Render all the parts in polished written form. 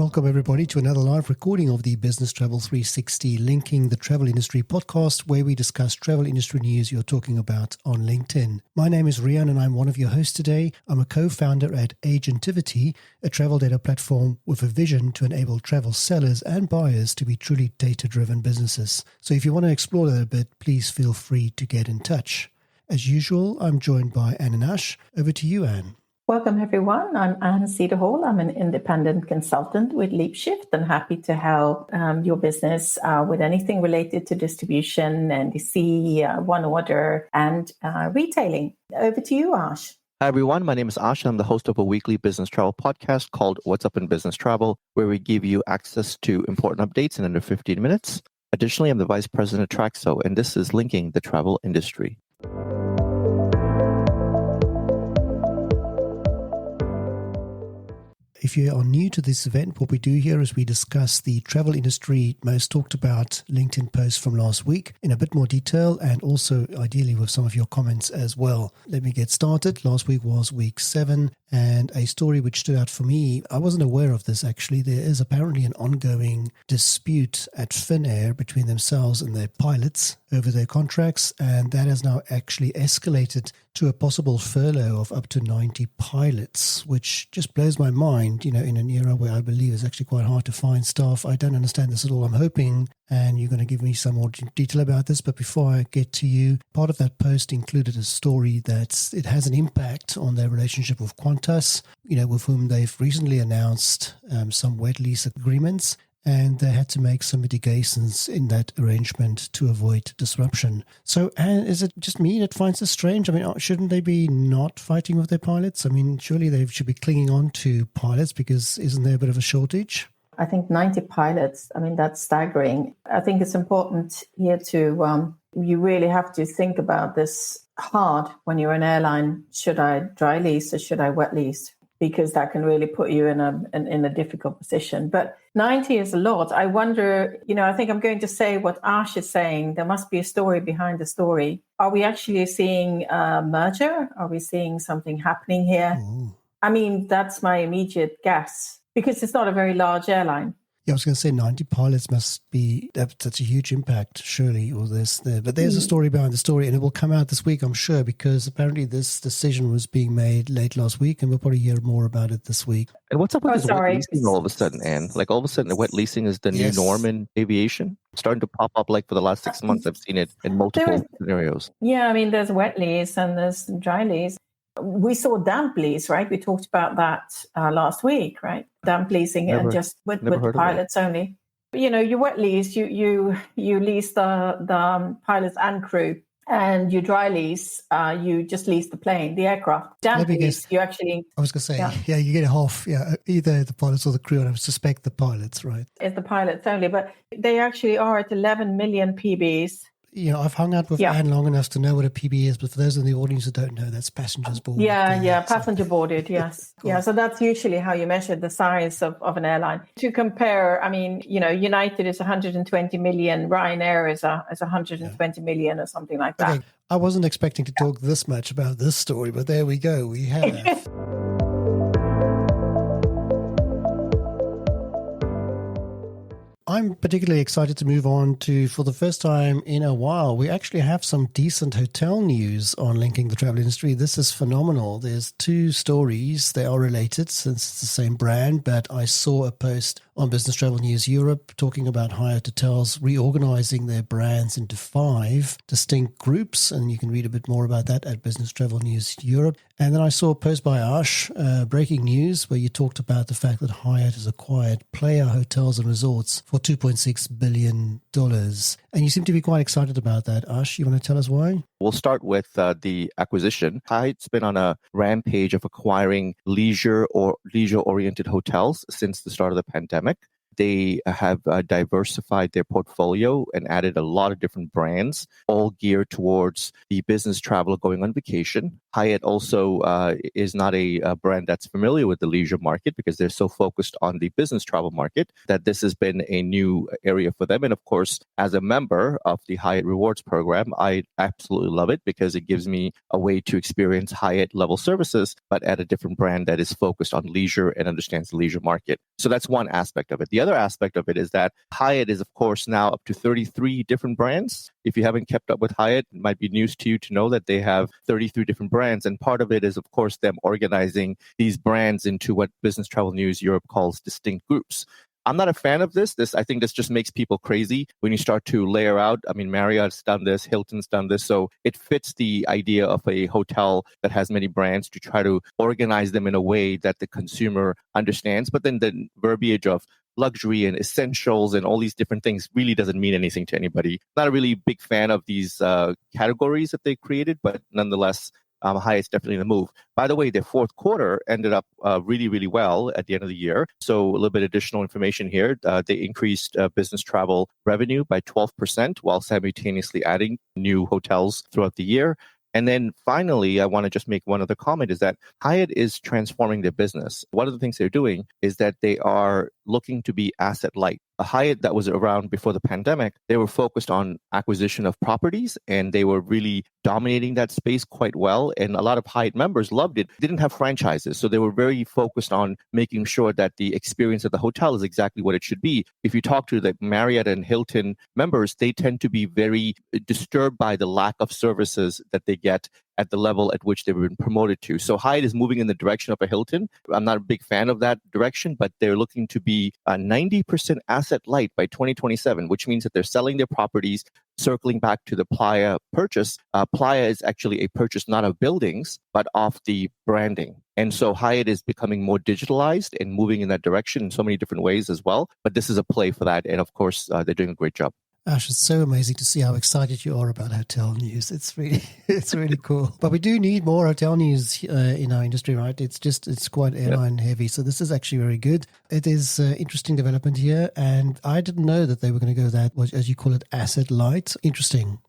Welcome, everybody, to another live recording of the Business Travel 360 Linking the Travel Industry podcast, where we discuss travel industry news you're talking about on LinkedIn. My name is Rian, and I'm one of your hosts today. I'm a co-founder at Agentivity, a travel data platform with a vision to enable travel sellers and buyers to be truly data-driven businesses. So if you want to explore that a bit, please feel free to get in touch. As usual, I'm joined by Anne and Ash. Over to you, Anne. Welcome, everyone. I'm Anne Cederhall. I'm an independent consultant with LeapShift and happy to help your business with anything related to distribution, NDC, one order, and retailing. Over to you, Ash. Hi, everyone. My name is Ash. I'm the host of a weekly business travel podcast called What's Up in Business Travel, where we give you access to important updates in under 15 minutes. Additionally, I'm the vice president of Traxo, and this is Linking the Travel Industry. If you are new to this event, what we do here is we discuss the travel industry most talked about LinkedIn posts from last week in a bit more detail, and also ideally with some of your comments as well. Let me get started. Last week was week 7, and a story which stood out for me, I wasn't aware of this actually. There is apparently an ongoing dispute at Finnair between themselves and their pilots over their contracts, and that has now actually escalated to a possible furlough of up to 90 pilots, which just blows my mind, in an era where I believe it's actually quite hard to find staff. I don't understand this at all. I'm hoping, and you're going to give me some more detail about this, but before I get to you, part of that post included a story that it has an impact on their relationship with Qantas, with whom they've recently announced some wet lease agreements, and they had to make some mitigations in that arrangement to avoid disruption. So, and is it just me that finds this strange? I mean, shouldn't they be not fighting with their pilots? I mean, surely they should be clinging on to pilots, because isn't there a bit of a shortage? I think 90 pilots, that's staggering. I think it's important here to, you really have to think about this hard when you're an airline. Should I dry lease or should I wet lease? Because that can really put you in a difficult position. But 90 is a lot. I wonder, I think I'm going to say what Ash is saying. There must be a story behind the story. Are we actually seeing a merger? Are we seeing something happening here? Ooh. That's my immediate guess, because it's not a very large airline. Yeah, I was going to say 90 pilots must be, that's a huge impact, surely. But there's a story behind the story, and it will come out this week, I'm sure, because apparently this decision was being made late last week, and we'll probably hear more about it this week. And what's up with this wet leasing all of a sudden, Anne? Like all of a sudden, the wet leasing is the new norm in aviation? Starting to pop up like for the last 6 months. I've seen it in multiple scenarios. Yeah, there's wet lease and there's dry lease. We saw damp lease, right? We talked about that last week, right? Damp leasing and just with the pilots only. You wet lease, you lease the pilots and crew, and you dry lease, you just lease the plane, the aircraft. Damp lease, you actually... I was going to say, you get half, either the pilots or the crew, and I suspect the pilots, right? It's the pilots only, but they actually are at 11 million PBs. I've hung out with Anne long enough to know what a PB is, but for those in the audience who don't know, that's passengers boarded. Passenger boarded, yes. Cool. So that's usually how you measure the size of an airline. To compare, United is 120 million, Ryanair is 120 million or something like that. Okay. I wasn't expecting to talk this much about this story, but there we go. We have. I'm particularly excited to move on to, for the first time in a while, we actually have some decent hotel news on Linking the Travel Industry. This is phenomenal. There's 2 stories. They are related since it's the same brand, but I saw a post on Business Travel News Europe talking about Hyatt Hotels reorganizing their brands into 5 distinct groups, and you can read a bit more about that at Business Travel News Europe. And then I saw a post by Ash, breaking news, where you talked about the fact that Hyatt has acquired Playa Hotels and Resorts for $2.6 billion. And you seem to be quite excited about that. Ash, you want to tell us why? We'll start with the acquisition. Hyatt's been on a rampage of acquiring leisure or leisure-oriented hotels since the start of the pandemic. they have diversified their portfolio and added a lot of different brands, all geared towards the business traveler going on vacation. Hyatt also is not a brand that's familiar with the leisure market because they're so focused on the business travel market that this has been a new area for them. And of course, as a member of the Hyatt Rewards program, I absolutely love it because it gives me a way to experience Hyatt level services, but at a different brand that is focused on leisure and understands the leisure market. So that's one aspect of it. The other aspect of it is that Hyatt is, of course, now up to 33 different brands. If you haven't kept up with Hyatt, it might be news to you to know that they have 33 different brands. And part of it is, of course, them organizing these brands into what Business Travel News Europe calls distinct groups. I'm not a fan of this. I think this just makes people crazy when you start to layer out. I mean, Marriott's done this, Hilton's done this. So it fits the idea of a hotel that has many brands to try to organize them in a way that the consumer understands. But then the verbiage of luxury and essentials and all these different things really doesn't mean anything to anybody. Not a really big fan of these categories that they created, but nonetheless, Hyatt's definitely the move. By the way, their fourth quarter ended up really, really well at the end of the year. So a little bit additional information here. They increased business travel revenue by 12% while simultaneously adding new hotels throughout the year. And then finally, I want to just make one other comment is that Hyatt is transforming their business. One of the things they're doing is that they are looking to be asset light. A Hyatt that was around before the pandemic, they were focused on acquisition of properties and they were really dominating that space quite well. And a lot of Hyatt members loved it. They didn't have franchises. So they were very focused on making sure that the experience at the hotel is exactly what it should be. If you talk to the Marriott and Hilton members, they tend to be very disturbed by the lack of services that they get at the level at which they've been promoted to. So Hyatt is moving in the direction of a Hilton. I'm not a big fan of that direction, but they're looking to be 90% asset light by 2027, which means that they're selling their properties, circling back to the Playa purchase. Playa is actually a purchase not of buildings, but of the branding. And so Hyatt is becoming more digitalized and moving in that direction in so many different ways as well. But this is a play for that. And of course, they're doing a great job. Ash, it's so amazing to see how excited you are about hotel news. It's really cool. But we do need more hotel news in our industry, right? It's quite airline heavy. So this is actually very good. It is interesting development here. And I didn't know that they were going to go that, as you call it, asset light. Interesting.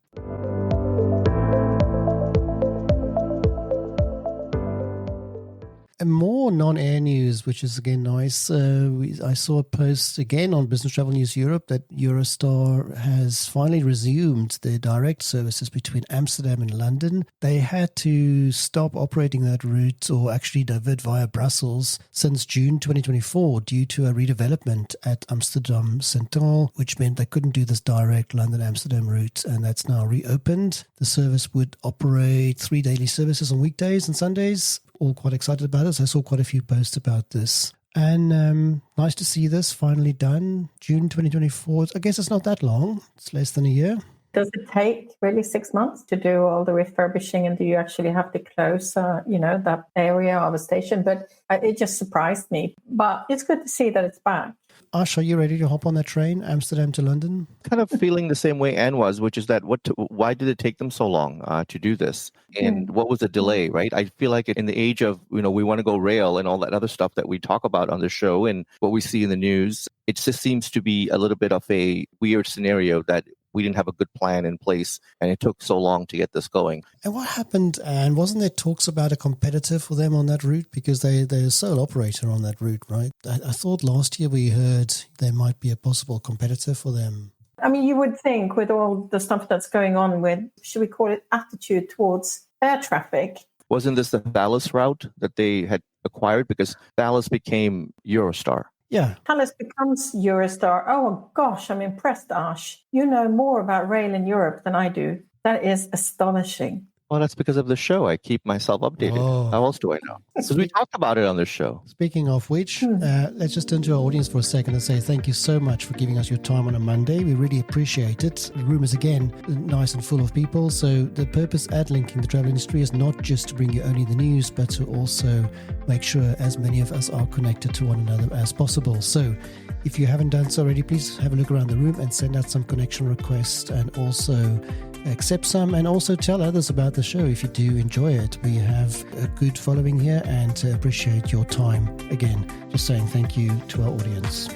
And more non-air news, which is again nice. I saw a post again on Business Travel News Europe that Eurostar has finally resumed their direct services between Amsterdam and London. They had to stop operating that route or actually divert via Brussels since June 2024 due to a redevelopment at Amsterdam Central, which meant they couldn't do this direct London-Amsterdam route, and that's now reopened. The service would operate 3 daily services on weekdays and Sundays. All quite excited about it. So I saw quite a few posts about this. And nice to see this finally done. June 2024. I guess it's not that long. It's less than a year. Does it take really 6 months to do all the refurbishing? And do you actually have to close, that area of a station? But it just surprised me. But it's good to see that it's back. Ash, are you ready to hop on that train, Amsterdam to London? Kind of feeling the same way Anne was, which is that why did it take them so long to do this? And what was the delay, right? I feel like in the age of, we want to go rail and all that other stuff that we talk about on the show and what we see in the news, it just seems to be a little bit of a weird scenario that we didn't have a good plan in place and it took so long to get this going. And what happened, and wasn't there talks about a competitor for them on that route? Because they're a sole operator on that route, right? I thought last year we heard there might be a possible competitor for them. I mean, you would think with all the stuff that's going on with, should we call it attitude towards air traffic? Wasn't this the Thalys route that they had acquired? Because Thalys became Eurostar. Yeah. Thalys becomes Eurostar. Oh, gosh, I'm impressed, Ash. You know more about rail in Europe than I do. That is astonishing. Well, that's because of the show. I keep myself updated. Oh. How else do I know? Because we talked about it on the show. Speaking of which, let's just turn to our audience for a second and say thank you so much for giving us your time on a Monday. We really appreciate it. The room is, again, nice and full of people. So the purpose at Linking the Travel Industry is not just to bring you only the news, but to also make sure as many of us are connected to one another as possible. So if you haven't done so already, please have a look around the room and send out some connection requests and also accept some, and also tell others about the show if you do enjoy it. We have a good following here and appreciate your time. Again, just saying thank you to our audience.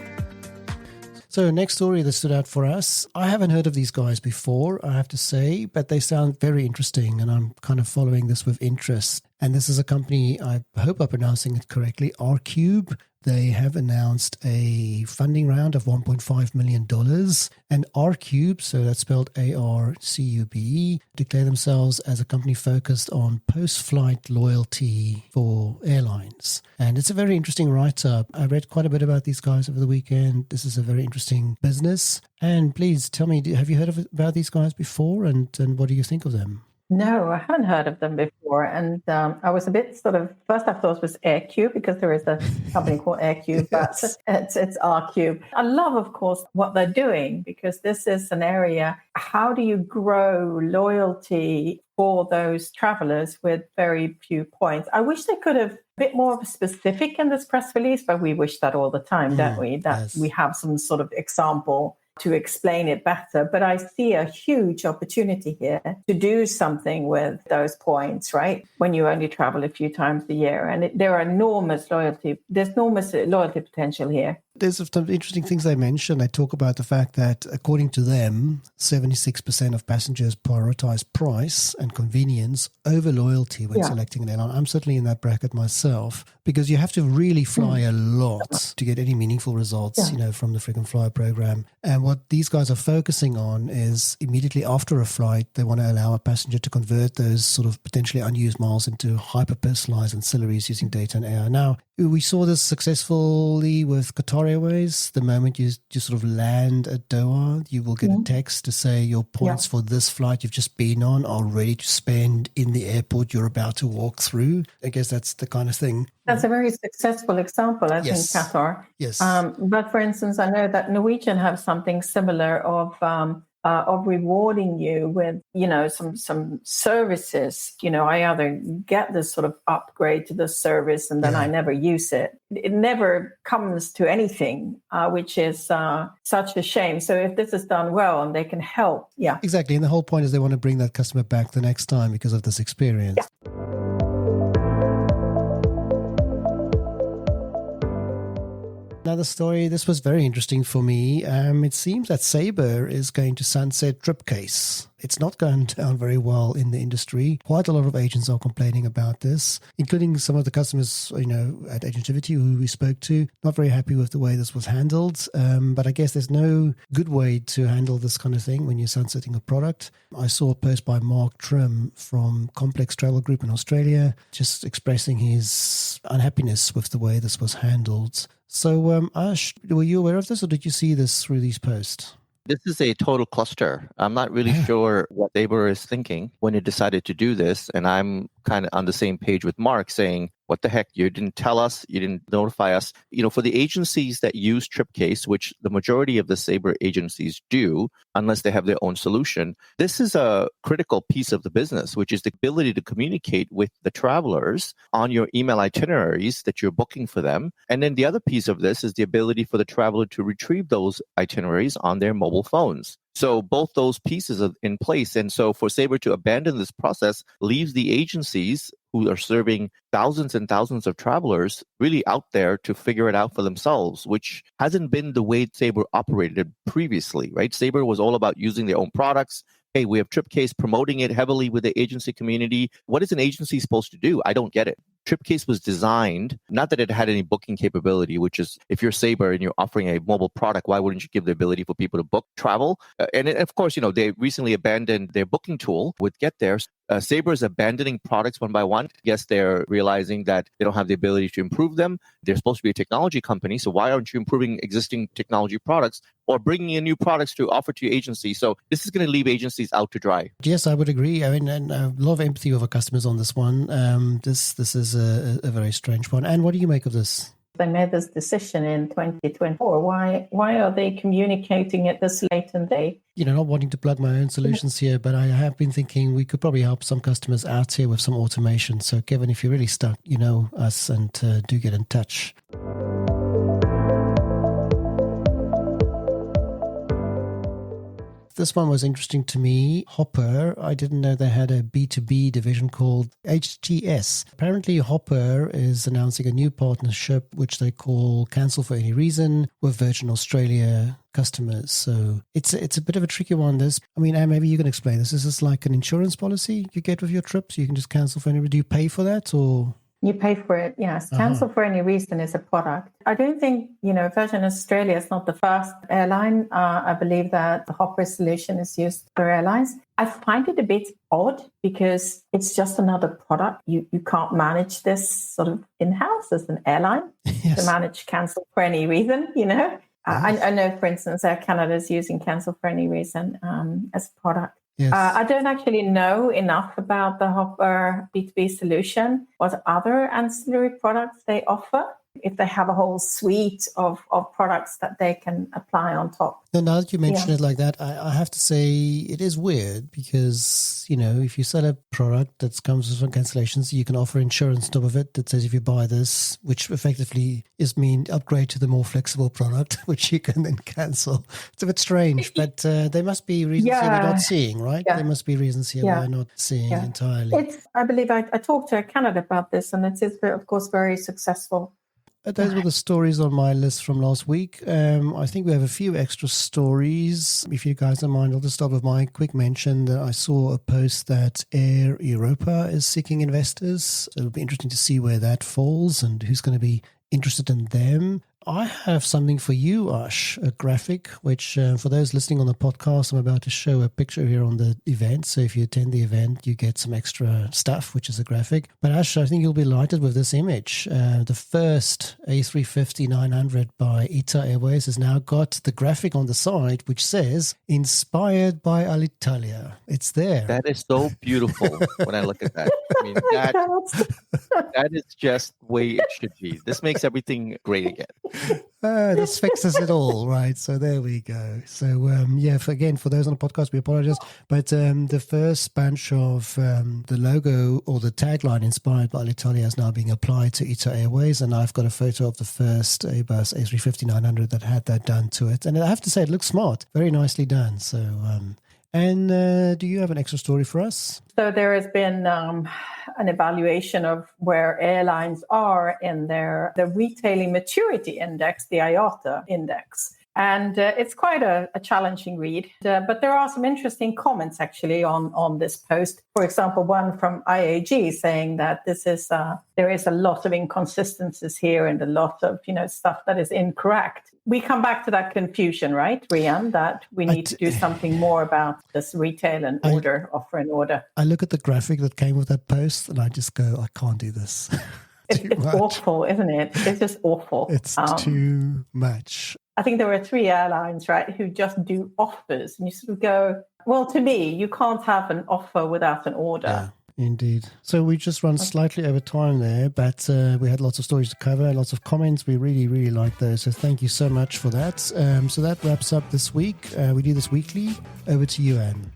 So next story that stood out for us, I haven't heard of these guys before, I have to say, but they sound very interesting and I'm kind of following this with interest. And this is a company, I hope I'm pronouncing it correctly, R-Cube. They have announced a funding round of $1.5 million. And R-Cube, so that's spelled A-R-C-U-B-E, declare themselves as a company focused on post-flight loyalty for airlines. And it's a very interesting write-up. I read quite a bit about these guys over the weekend. This is a very interesting business. And please tell me, have you heard about these guys before? And what do you think of them? No, I haven't heard of them before. And I was a bit first I thought it was AirCube because there is a company called AirCube, yes. But it's R-Cube. I love, of course, what they're doing because this is an area, how do you grow loyalty for those travelers with very few points? I wish they could have a bit more specific in this press release, but we wish that all the time, don't we? That we have some sort of example to explain it better. But I see a huge opportunity here to do something with those points, right? When you only travel a few times a year. And there's enormous loyalty potential here. There's some interesting things they mention. They talk about the fact that, according to them, 76% of passengers prioritize price and convenience over loyalty when selecting an airline. I'm certainly in that bracket myself because you have to really fly a lot to get any meaningful results, from the frequent flyer program. And what these guys are focusing on is immediately after a flight, they want to allow a passenger to convert those sort of potentially unused miles into hyper-personalized ancillaries using data and AI. Now, we saw this successfully with Qatar Airways. The moment you sort of land at Doha, you will get a text to say your points for this flight you've just been on are ready to spend in the airport you're about to walk through. I guess that's the kind of thing. That's a very successful example, I think, Qatar. Yes. But for instance, I know that Norwegian have something similar of rewarding you with, some services. I either get this sort of upgrade to the service and then I never use it. It never comes to anything, which is such a shame. So if this is done well and they can help, Exactly. And the whole point is they want to bring that customer back the next time because of this experience. Yeah. Another story, this was very interesting for me. It seems that Sabre is going to sunset TripCase. It's not going down very well in the industry. Quite a lot of agents are complaining about this, including some of the customers, at Agentivity who we spoke to. Not very happy with the way this was handled. But I guess there's no good way to handle this kind of thing when you're sunsetting a product. I saw a post by Mark Trim from Complex Travel Group in Australia, just expressing his unhappiness with the way this was handled. So, Ash, were you aware of this or did you see this through these posts? This is a total cluster. I'm not really sure what Sabre is thinking when it decided to do this. And I'm kind of on the same page with Mark saying, what the heck? You didn't tell us. You didn't notify us. For the agencies that use TripCase, which the majority of the Sabre agencies do, unless they have their own solution, this is a critical piece of the business, which is the ability to communicate with the travelers on your email itineraries that you're booking for them. And then the other piece of this is the ability for the traveler to retrieve those itineraries on their mobile phones. So both those pieces are in place. And so for Sabre to abandon this process leaves the agencies who are serving thousands and thousands of travelers really out there to figure it out for themselves, which hasn't been the way Sabre operated previously, right? Sabre was all about using their own products. Hey, we have TripCase promoting it heavily with the agency community. What is an agency supposed to do? I don't get it. TripCase was designed, not that it had any booking capability, which is if you're Sabre and you're offering a mobile product, why wouldn't you give the ability for people to book travel? Of course, they recently abandoned their booking tool with Get There. Sabre is abandoning products one by one. Yes, they're realizing that they don't have the ability to improve them. They're supposed to be a technology company. So why aren't you improving existing technology products or bringing in new products to offer to your agency? So this is going to leave agencies out to dry. Yes, I would agree. I mean, and a lot of empathy with our customers on this one. This is a very strange one. And what do you make of this? They made this decision in 2024. Why are they communicating it this late in the day? Not wanting to plug my own solutions here, but I have been thinking we could probably help some customers out here with some automation. So, Kevin, if you're really stuck, you know us and do get in touch. This one was interesting to me. Hopper, I didn't know they had a B2B division called HTS. Apparently, Hopper is announcing a new partnership, which they call Cancel for Any Reason, with Virgin Australia customers. So it's a bit of a tricky one. Anne, maybe you can explain this. Is this like an insurance policy you get with your trips? You can just cancel for any reason. Do you pay for that or? You pay for it, yes. Cancel for any reason is a product. I don't think, Virgin Australia is not the first airline. I believe that the Hopper solution is used for airlines. I find it a bit odd because it's just another product. You can't manage this sort of in-house as an airline to manage cancel for any reason, I know, for instance, Air Canada is using cancel for any reason as a product. Yes. I don't actually know enough about the Hopper B2B solution, what other ancillary products they offer, if they have a whole suite of products that they can apply on top. Now that you mention it like that, I have to say it is weird because, if you sell a product that comes with some cancellations, you can offer insurance on top of it that says if you buy this, which effectively upgrade to the more flexible product, which you can then cancel. It's a bit strange, but there must be reasons here we're not seeing, right? Yeah. There must be reasons here we're not seeing entirely. I believe I talked to Canada about this, and it is, of course, very successful. Those were the stories on my list from last week. I think we have a few extra stories. If you guys don't mind, I'll just start with my quick mention that I saw a post that Air Europa is seeking investors. It'll be interesting to see where that falls and who's going to be interested in them. I have something for you, Ash, a graphic, which for those listening on the podcast, I'm about to show a picture here on the event. So if you attend the event, you get some extra stuff, which is a graphic. But Ash, I think you'll be delighted with this image. The first A350-900 by ITA Airways has now got the graphic on the side, which says, inspired by Alitalia. It's there. That is so beautiful when I look at that. That is just the way it should be. This makes everything great again. This fixes it all, right? So there we go. So for those on the podcast, we apologize, but the first bunch of the logo or the tagline inspired by Alitalia is now being applied to ITA Airways, and I've got a photo of the first Airbus A350-900 that had that done to it, and I have to say it looks smart, very nicely done. So do you have an extra story for us? So there has been an evaluation of where airlines are in the retailing maturity index, the IATA index. And it's quite a challenging read. But there are some interesting comments actually on this post. For example, one from IAG saying that there is a lot of inconsistencies here and a lot of stuff that is incorrect. We come back to that confusion, right, Rian, that we need to do something more about this retail and offer and order. I look at the graphic that came with that post and I just go, I can't do this. It's awful, isn't it? It's just awful. It's too much. I think there are 3 airlines, right, who just do offers. And you sort of go, well, to me, you can't have an offer without an order. Yeah. Indeed. So we just run slightly over time there, but we had lots of stories to cover, lots of comments. We really, really like those. So thank you so much for that. So that wraps up this week. We do this weekly. Over to you, Anne.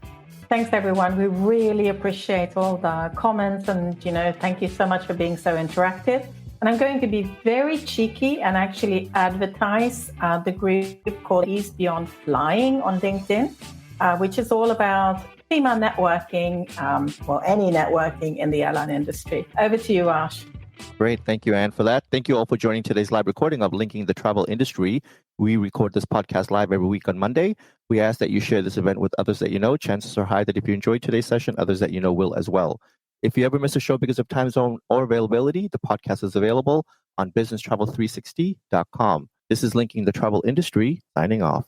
Thanks, everyone. We really appreciate all the comments and, thank you so much for being so interactive. And I'm going to be very cheeky and actually advertise the group called Ease Beyond Flying on LinkedIn, which is all about female networking, any networking in the airline industry. Over to you, Ash. Great. Thank you, Anne, for that. Thank you all for joining today's live recording of Linking the Travel Industry. We record this podcast live every week on Monday. We ask that you share this event with others that you know. Chances are high that if you enjoyed today's session, others that you know will as well. If you ever miss a show because of time zone or availability, the podcast is available on businesstravel360.com. This is Linking the Travel Industry, signing off.